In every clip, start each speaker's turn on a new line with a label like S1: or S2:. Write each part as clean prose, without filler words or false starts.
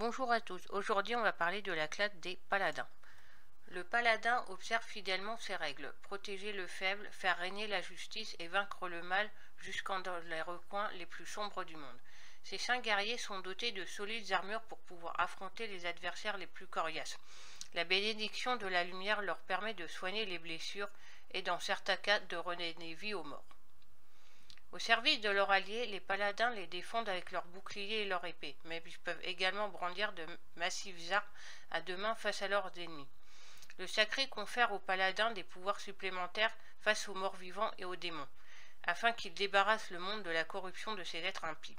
S1: Bonjour à tous, aujourd'hui on va parler de la classe des paladins. Le paladin observe fidèlement ses règles, protéger le faible, faire régner la justice et vaincre le mal jusqu'en dans les recoins les plus sombres du monde. Ces 5 guerriers sont dotés de solides armures pour pouvoir affronter les adversaires les plus coriaces. La bénédiction de la lumière leur permet de soigner les blessures et dans certains cas de redonner vie aux morts. Au service de leurs alliés, les paladins les défendent avec leurs boucliers et leurs épées, mais ils peuvent également brandir de massives armes à deux mains face à leurs ennemis. Le sacré confère aux paladins des pouvoirs supplémentaires face aux morts vivants et aux démons, afin qu'ils débarrassent le monde de la corruption de ces êtres impies.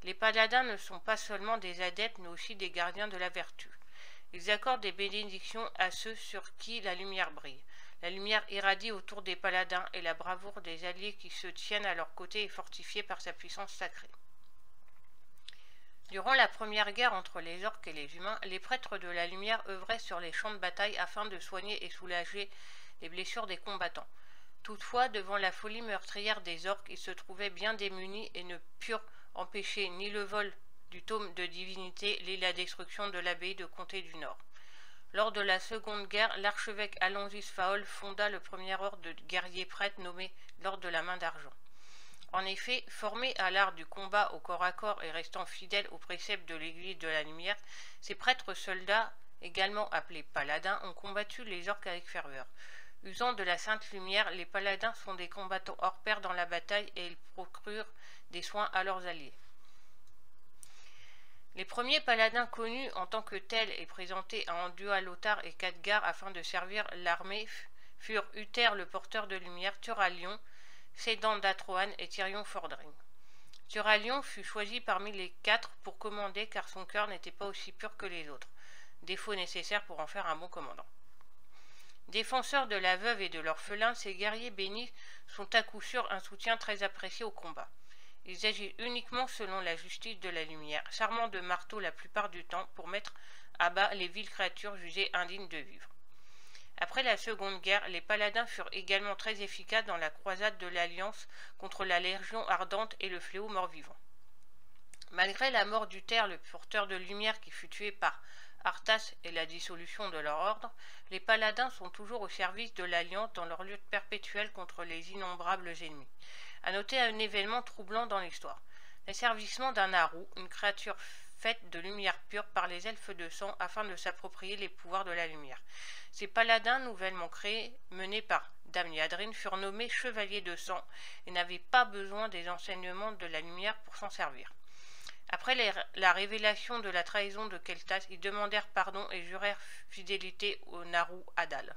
S1: Les paladins ne sont pas seulement des adeptes, mais aussi des gardiens de la vertu. Ils accordent des bénédictions à ceux sur qui la lumière brille. La lumière irradie autour des paladins et la bravoure des alliés qui se tiennent à leur côté est fortifiée par sa puissance sacrée. Durant la première guerre entre les orques et les humains, les prêtres de la lumière œuvraient sur les champs de bataille afin de soigner et soulager les blessures des combattants. Toutefois, devant la folie meurtrière des orques, ils se trouvaient bien démunis et ne purent empêcher ni le vol du tome de divinité ni la destruction de l'abbaye de Comté du Nord. Lors de la Seconde Guerre, l'archevêque Alonsis Faol fonda le premier ordre de guerriers prêtres nommé l'Ordre de la Main d'Argent. En effet, formés à l'art du combat au corps à corps et restant fidèles aux préceptes de l'Église de la Lumière, ces prêtres soldats, également appelés paladins, ont combattu les orques avec ferveur. Usant de la Sainte Lumière, les paladins sont des combattants hors pair dans la bataille et ils procurent des soins à leurs alliés. Les premiers paladins connus en tant que tels et présentés à Anduin-Lothar et Khadgar afin de servir l'armée furent Uther le porteur de lumière, Thuralion, Cédant d'Atrohan et Tyrion Fordring. Thuralion fut choisi parmi les 4 pour commander car son cœur n'était pas aussi pur que les autres, défaut nécessaire pour en faire un bon commandant. Défenseurs de la veuve et de l'orphelin, ces guerriers bénis sont à coup sûr un soutien très apprécié au combat. Ils agissent uniquement selon la justice de la lumière, s'armant de marteaux la plupart du temps pour mettre à bas les viles créatures jugées indignes de vivre. Après la Seconde Guerre, les paladins furent également très efficaces dans la croisade de l'Alliance contre la Légion ardente et le fléau mort-vivant. Malgré la mort d'Uther, le porteur de lumière qui fut tué par Arthas et la dissolution de leur ordre, les paladins sont toujours au service de l'Alliance dans leur lutte perpétuelle contre les innombrables ennemis. À noter un événement troublant dans l'histoire. L'asservissement d'un Naru, une créature faite de lumière pure par les elfes de sang afin de s'approprier les pouvoirs de la lumière. Ces paladins nouvellement créés, menés par Damniadrin, furent nommés chevaliers de sang et n'avaient pas besoin des enseignements de la lumière pour s'en servir. Après la révélation de la trahison de Keltas, ils demandèrent pardon et jurèrent fidélité au Naru Adal.